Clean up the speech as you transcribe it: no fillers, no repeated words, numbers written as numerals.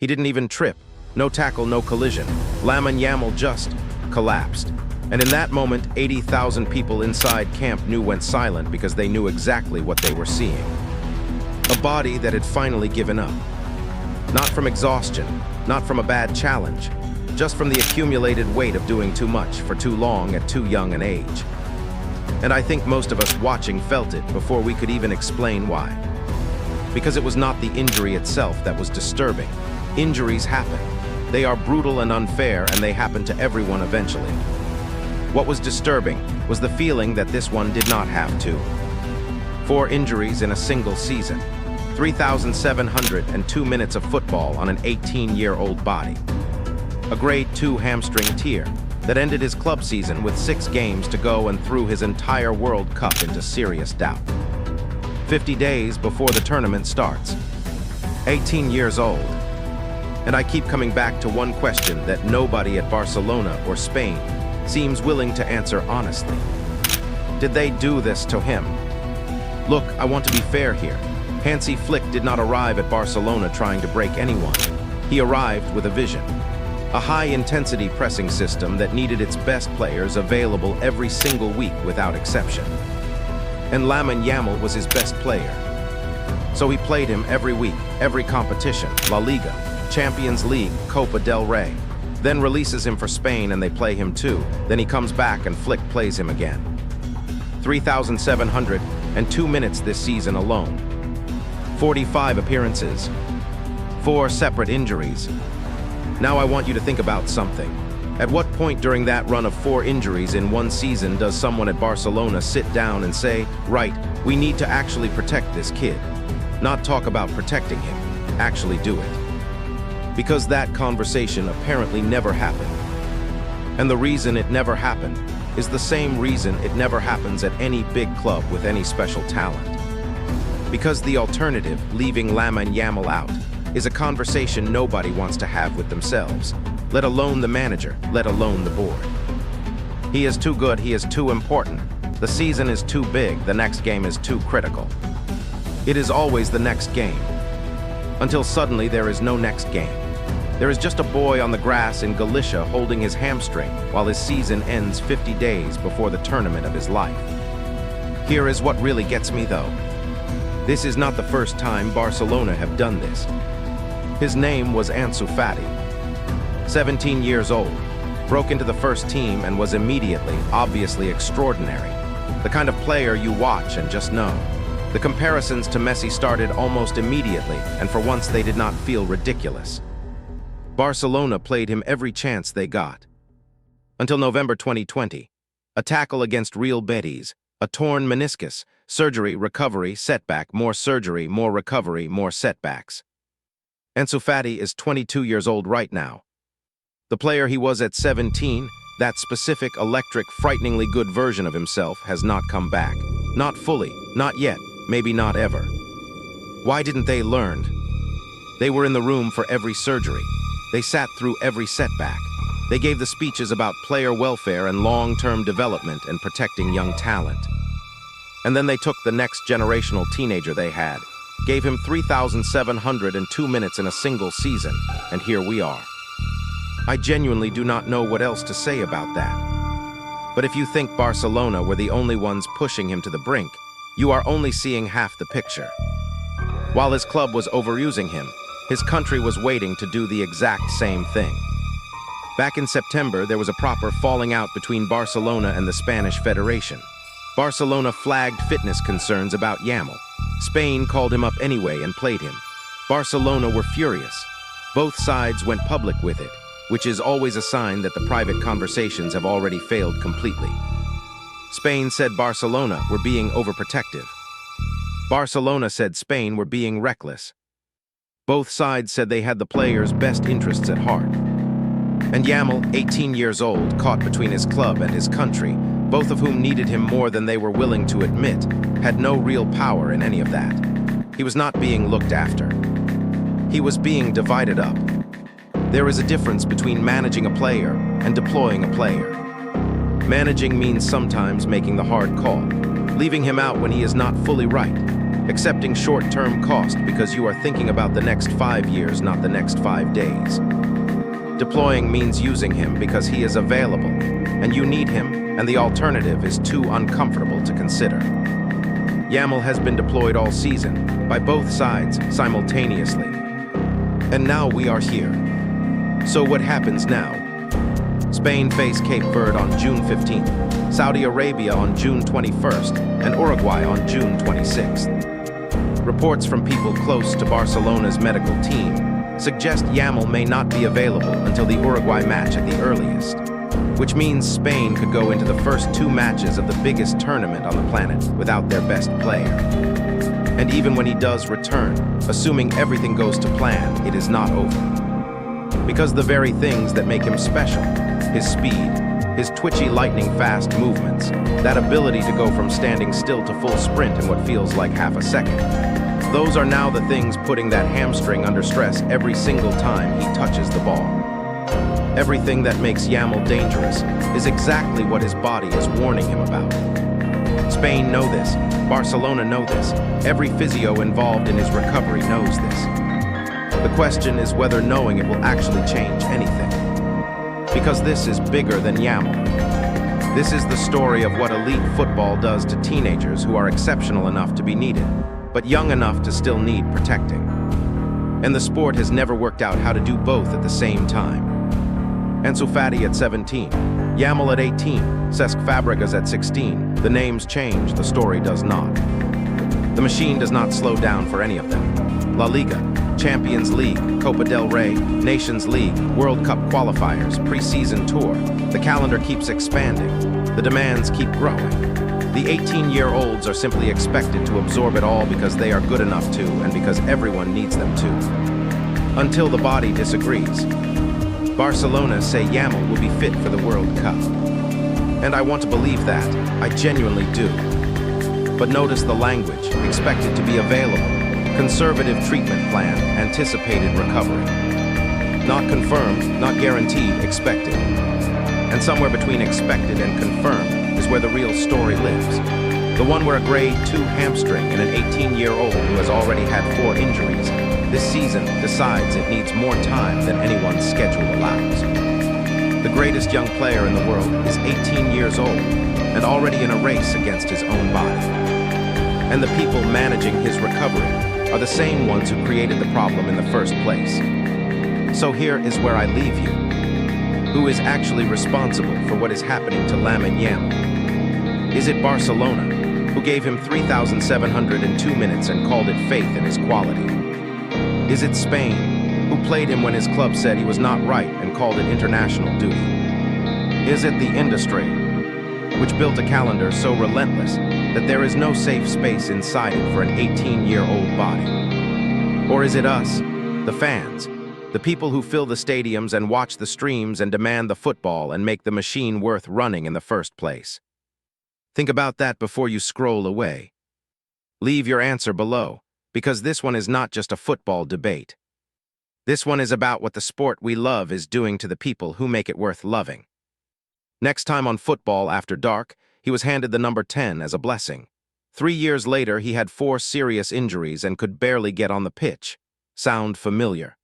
He didn't even trip. No tackle, no collision. Lamine Yamal just collapsed. And in that moment, 80,000 people inside camp went silent because they knew exactly what they were seeing. A body that had finally given up. Not from exhaustion, not from a bad challenge, just from the accumulated weight of doing too much for too long at too young an age. And I think most of us watching felt it before we could even explain why. Because it was not the injury itself that was disturbing. Injuries happen. They are brutal and unfair, and they happen to everyone eventually. What was disturbing was the feeling that this one did not have to. 4 injuries in a single season. 3,702 minutes of football on an 18-year-old body. A grade 2 hamstring tear that ended his club season with 6 games to go and threw his entire World Cup into serious doubt. 50 days before the tournament starts. 18 years old. And I keep coming back to one question that nobody at Barcelona or Spain seems willing to answer honestly. Did they do this to him? Look, I want to be fair here. Hansi Flick did not arrive at Barcelona trying to break anyone. He arrived with a vision. A high-intensity pressing system that needed its best players available every single week without exception. And Lamine Yamal was his best player. So he played him every week, every competition, La Liga, Champions League, Copa del Rey. Then releases him for Spain and they play him too. Then he comes back and Flick plays him again. 3,702 minutes this season alone. 45 appearances. 4 separate injuries. Now I want you to think about something. At what point during that run of 4 injuries in one season does someone at Barcelona sit down and say, right, we need to actually protect this kid? Not talk about protecting him, actually do it. Because that conversation apparently never happened. And the reason it never happened is the same reason it never happens at any big club with any special talent. Because the alternative, leaving Lamine Yamal out, is a conversation nobody wants to have with themselves, let alone the manager, let alone the board. He is too good, he is too important. The season is too big, the next game is too critical. It is always the next game. Until suddenly there is no next game. There is just a boy on the grass in Galicia holding his hamstring while his season ends 50 days before the tournament of his life. Here is what really gets me though. This is not the first time Barcelona have done this. His name was Ansu Fati. 17 years old, broke into the first team and was immediately, obviously extraordinary. The kind of player you watch and just know. The comparisons to Messi started almost immediately, and for once they did not feel ridiculous. Barcelona played him every chance they got. Until November 2020. A tackle against Real Betis, a torn meniscus, surgery, recovery, setback, more surgery, more recovery, more setbacks. Ansu Fati is 22 years old right now. The player he was at 17, that specific, electric, frighteningly good version of himself, has not come back. Not fully, not yet, maybe not ever. Why didn't they learn? They were in the room for every surgery. They sat through every setback. They gave the speeches about player welfare and long-term development and protecting young talent. And then they took the next generational teenager they had, gave him 3,702 minutes in a single season, and here we are. I genuinely do not know what else to say about that. But if you think Barcelona were the only ones pushing him to the brink, you are only seeing half the picture. While his club was overusing him, his country was waiting to do the exact same thing. Back in September, there was a proper falling out between Barcelona and the Spanish Federation. Barcelona flagged fitness concerns about Yamal. Spain called him up anyway and played him. Barcelona were furious. Both sides went public with it, which is always a sign that the private conversations have already failed completely. Spain said Barcelona were being overprotective. Barcelona said Spain were being reckless. Both sides said they had the players' best interests at heart. And Yamal, 18 years old, caught between his club and his country, both of whom needed him more than they were willing to admit, had no real power in any of that. He was not being looked after. He was being divided up. There is a difference between managing a player and deploying a player. Managing means sometimes making the hard call, leaving him out when he is not fully right, accepting short-term cost because you are thinking about the next 5 years, not the next 5 days. Deploying means using him because he is available, and you need him, and the alternative is too uncomfortable to consider. Yamal has been deployed all season, by both sides, simultaneously. And now we are here. So what happens now? Spain face Cape Verde on June 15th, Saudi Arabia on June 21st, and Uruguay on June 26th. Reports from people close to Barcelona's medical team suggest Yamal may not be available until the Uruguay match at the earliest, which means Spain could go into the first 2 matches of the biggest tournament on the planet without their best player. And even when he does return, assuming everything goes to plan, it is not over. Because the very things that make him special, his speed, his twitchy lightning-fast movements, that ability to go from standing still to full sprint in what feels like half a second, those are now the things putting that hamstring under stress every single time he touches the ball. Everything that makes Yamal dangerous is exactly what his body is warning him about. Spain know this, Barcelona know this, every physio involved in his recovery knows this. The question is whether knowing it will actually change anything. Because this is bigger than Yamal. This is the story of what elite football does to teenagers who are exceptional enough to be needed, but young enough to still need protecting. And the sport has never worked out how to do both at the same time. Ansu Fati at 17, Yamal at 18, Cesc Fabregas at 16. The names change, the story does not. The machine does not slow down for any of them. La Liga, Champions League, Copa del Rey, Nations League, World Cup qualifiers, preseason tour. The calendar keeps expanding. The demands keep growing. The 18-year-olds are simply expected to absorb it all because they are good enough to and because everyone needs them to. Until the body disagrees. Barcelona say Yamal will be fit for the World Cup. And I want to believe that. I genuinely do. But notice the language, expected to be available. Conservative treatment plan, anticipated recovery. Not confirmed, not guaranteed, expected. And somewhere between expected and confirmed is where the real story lives. The one where a grade 2 hamstring in an 18-year-old who has already had 4 injuries this season decides it needs more time than anyone's schedule allows. The greatest young player in the world is 18 years old and already in a race against his own body. And the people managing his recovery are the same ones who created the problem in the first place. So here is where I leave you. Who is actually responsible for what is happening to Lamine Yamal? Is it Barcelona, who gave him 3,702 minutes and called it faith in his quality? Is it Spain, who played him when his club said he was not right and called it international duty? Is it the industry, which built a calendar so relentless that there is no safe space inside it for an 18-year-old body? Or is it us, the fans, the people who fill the stadiums and watch the streams and demand the football and make the machine worth running in the first place? Think about that before you scroll away. Leave your answer below, because this one is not just a football debate. This one is about what the sport we love is doing to the people who make it worth loving. Next time on Football After Dark, he was handed the number 10 as a blessing. 3 years later, he had 4 serious injuries and could barely get on the pitch. Sound familiar?